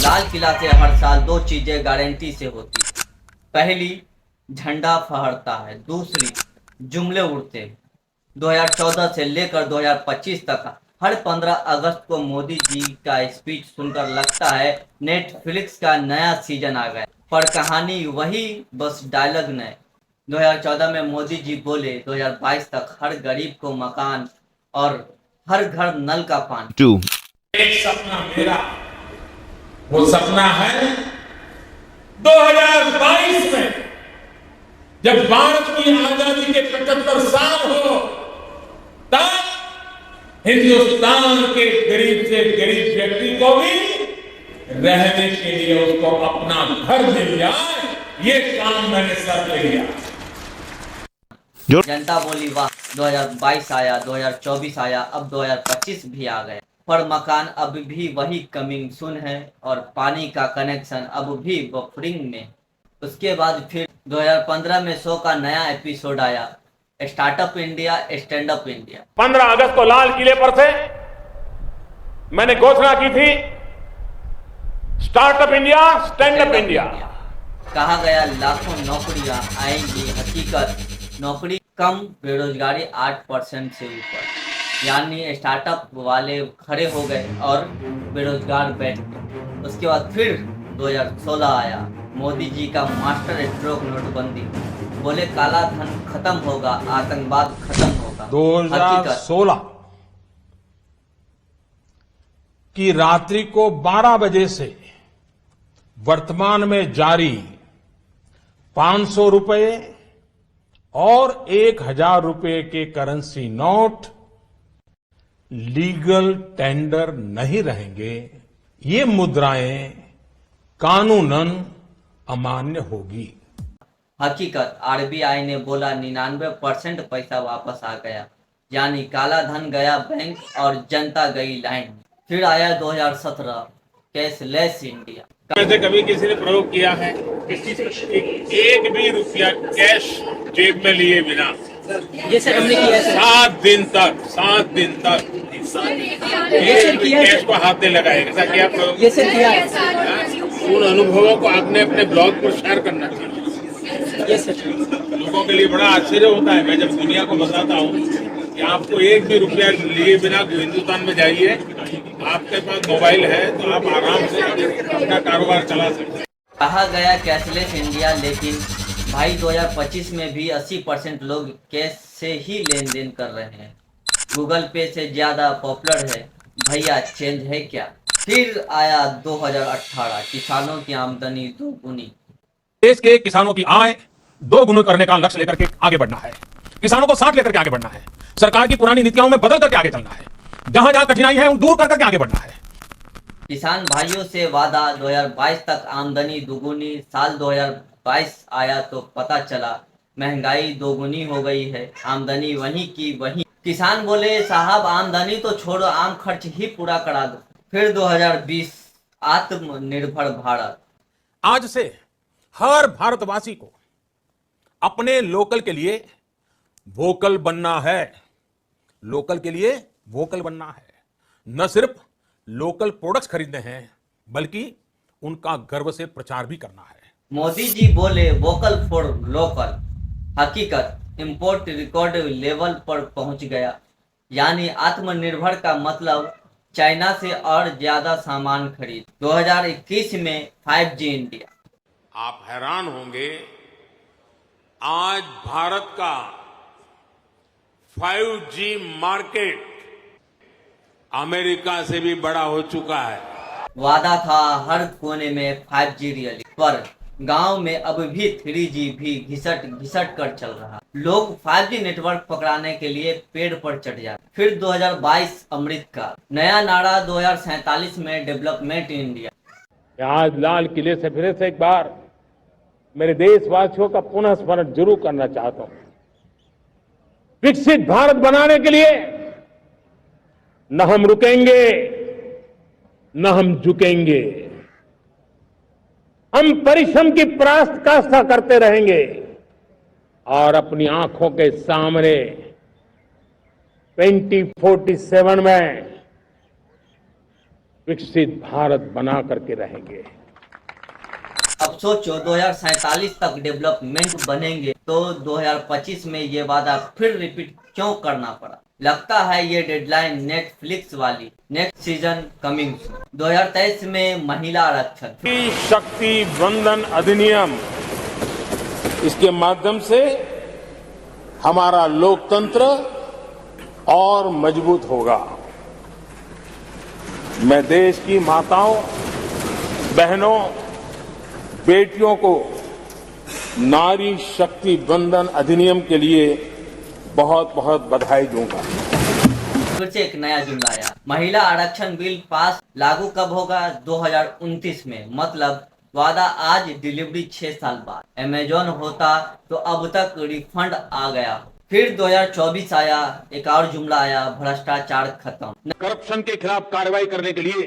लाल किला से हर साल दो चीजें गारंटी से होती। पहली, झंडा फहरता है। दूसरी, जुमले उड़ते हैं। 2014 से लेकर 2025 तक हर 15 अगस्त को मोदी जी का स्पीच सुनकर लगता है नेटफ्लिक्स का नया सीजन आ गया, पर कहानी वही, बस डायलॉग नए। 2014 में मोदी जी बोले 2022 तक हर गरीब को मकान और हर घर नल का पानी। एक सपना मेरा, वो सपना है 2022 में जब भारत की आजादी के 75 साल हो, तब हिंदुस्तान के गरीब से गरीब व्यक्ति को भी रहने के लिए उसको अपना घर मिल जाए, ये काम मैंने सर ले लिया। जनता बोली वाह, 2022 आया, 2024 आया, अब 2025 भी आ गया, पर मकान अब भी वही कमिंग सून है और पानी का कनेक्शन अब भी बफरिंग में। उसके बाद फिर 2015 में शो का नया एपिसोड आया, startup India stand up India. 15 अगस्त को लाल किले पर से मैंने घोषणा की थी, startup India stand up India. कहा गया लाखों नौकरियां आएंगी, हकीकत नौकरी कम, बेरोजगारी 8% से ऊपर। यानी स्टार्टअप वाले खड़े हो गए और बेरोजगार बैठ गए। उसके बाद फिर 2016 आया, मोदी जी का मास्टर स्ट्रोक नोटबंदी। बोले काला धन खत्म होगा, आतंकवाद खत्म होगा। 2016 की रात्रि को 12 बजे से वर्तमान में जारी 500 रुपए और 1000 रुपए के करेंसी नोट लीगल टेंडर नहीं रहेंगे। ये मुद्राएं कानूनन अमान्य होगी। हकीकत आरबीआई ने बोला 99% पैसा वापस आ गया, यानी काला धन गया बैंक और जनता गई लाइन। फिर आया 2017 कैशलेस इंडिया। वैसे कभी किसी ने प्रयोग किया है एक भी रुपया कैश जेब में लिए बिना? ये सर हमने किया है। 7 दिन तक ये सर किया है। कैश को हाथ नहीं लगाएगा। ऐसा किया प्रयोग? ये सर किया है। उन अनुभवों को आपने अपने ब्लॉग पर शेयर करना चाहिए। ये सर लोगों के लिए बड़ा आश्चर्य होता है, मैं जब दुनिया को बताता हूँ कि आपको एक भी रुपया लिए बिना हिंदुस्तान में जाइए, आपके पास मोबाइल है तो आप आराम से अपना कारोबार चला सकते हैं। कहा गया कैशलेस इंडिया, लेकिन भाई 2025 में भी 80% लोग कैश से ही लेन देन कर रहे हैं। गूगल पे से ज्यादा पॉपुलर है। भैया चेंज है क्या? फिर आया 2018 किसानों की आमदनी दोगुनी। देश के किसानों की आय 2 गुना करने का लक्ष्य लेकर के आगे बढ़ना है। किसानों को साथ लेकर के आगे बढ़ना है। सरकार की पुरानी नीतियों में बदल करके आगे चलना है। जहां जहां कठिनाई है उन दूर कर करके आगे बढ़ना है। किसान भाइयों से वादा 2022 तक आमदनी दुगुनी। साल 2022 आया तो पता चला महंगाई दोगुनी हो गई है, आमदनी वहीं की वहीं। किसान बोले साहब आमदनी तो छोड़ो, आम खर्च ही पूरा करा दो। फिर 2020 आत्मनिर्भर भारत। आज से हर भारतवासी को अपने लोकल के लिए वोकल बनना है। लोकल के लिए वोकल बनना है। न सिर्फ लोकल प्रोडक्ट्स खरीदने हैं, बल्कि उनका गर्व से प्रचार भी करना है। मोदी जी बोले वोकल फॉर लोकल। हकीकत इंपोर्ट रिकॉर्ड लेवल पर पहुंच गया, यानी आत्मनिर्भर का मतलब चाइना से और ज्यादा सामान खरीद। 2021 में 5G इंडिया। आप हैरान होंगे, आज भारत का 5G मार्केट अमेरिका से भी बड़ा हो चुका है। वादा था हर कोने में 5G रियली, पर गांव में अब भी 3G भी घिसट कर चल रहा। लोग 5G नेटवर्क पकड़ाने के लिए पेड़ पर चढ़ जाते। फिर 2022 अमृत का नया नारा 2047 में डेवलपमेंट इंडिया। आज लाल किले से फिर से एक बार मेरे देशवासियों का पुनः स्मरण जरूर करना चाहता हूं। विकसित भारत बनाने के लिए न हम रुकेंगे, न हम झुकेंगे। हम परिश्रम की पराकाष्ठा करते रहेंगे और अपनी आंखों के सामने 2047 में विकसित भारत बना करके रहेंगे। अब सोचो 2047 तक डेवलपमेंट बनेंगे तो 2025 में ये वादा फिर रिपीट क्यों करना पड़ा। लगता है ये डेडलाइन नेटफ्लिक्स वाली, नेक्स्ट सीजन कमिंग 2023 में महिला आरक्षण। शक्ति वंदन अधिनियम, इसके माध्यम से हमारा लोकतंत्र और मजबूत होगा। मैं देश की माताओं, बहनों, बेटियों को नारी शक्ति वंदन अधिनियम के लिए बहुत बहुत बधाई दूंगा। फिर से एक नया जुमला आया, महिला आरक्षण बिल पास लागू कब होगा? 2029 में। मतलब वादा आज, डिलीवरी 6 साल बाद। अमेजोन होता तो अब तक रिफंड आ गया। फिर 2024 आया, एक और जुमला आया, भ्रष्टाचार खत्म। करप्शन के खिलाफ कार्रवाई करने के लिए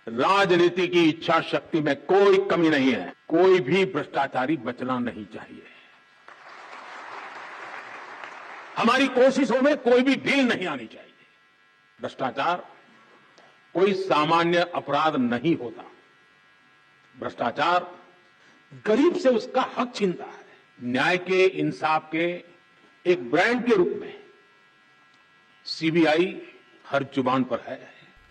राजनीति की इच्छा शक्ति में कोई कमी नहीं है। कोई भी भ्रष्टाचारी बचना नहीं चाहिए। हमारी कोशिशों में कोई भी ढील नहीं आनी चाहिए। भ्रष्टाचार कोई सामान्य अपराध नहीं होता। भ्रष्टाचार गरीब से उसका हक छीनता है। न्याय के, इंसाफ के एक ब्रांड के रूप में सीबीआई हर जुबान पर है।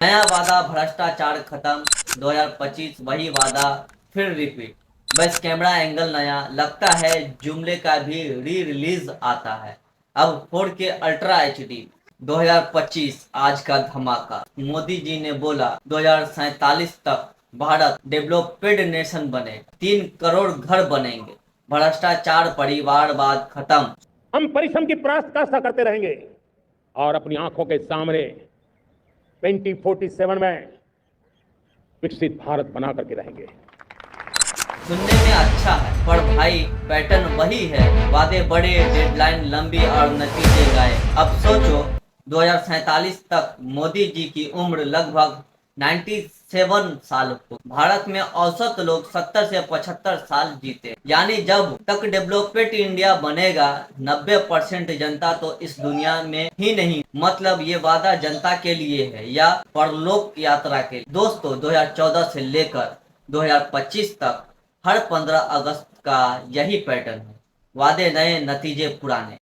नया वादा, भ्रष्टाचार खत्म। 2025 वही वादा फिर रिपीट, बस कैमरा एंगल नया। लगता है जुमले का भी री रिलीज आता है, अब 4K अल्ट्रा HD। 2025 आज का धमाका। मोदी जी ने बोला 2047 तक भारत डेवलप्ड नेशन बने, 3 करोड़ घर बनेंगे, भ्रष्टाचार परिवारवाद खत्म। हम परिश्रम की पराकाष्ठा करते रहेंगे और अपनी आंखों के सामने 2047 में विकसित भारत बना करके रहेंगे। सुनने में अच्छा है, पर भाई पैटर्न वही है। वादे बड़े, डेडलाइन लंबी और नतीजे गायब। अब सोचो 2047 तक मोदी जी की उम्र लगभग 97 साल हो। भारत में औसत लोग 70 से 75 साल जीते। यानी जब तक डेवलप्ड इंडिया बनेगा 90% जनता तो इस दुनिया में ही नहीं। मतलब ये वादा जनता के लिए है या परलोक यात्रा के लिए? दोस्तों 2014 से लेकर 2025 तक हर 15 अगस्त का यही पैटर्न है। वादे नए, नतीजे पुराने।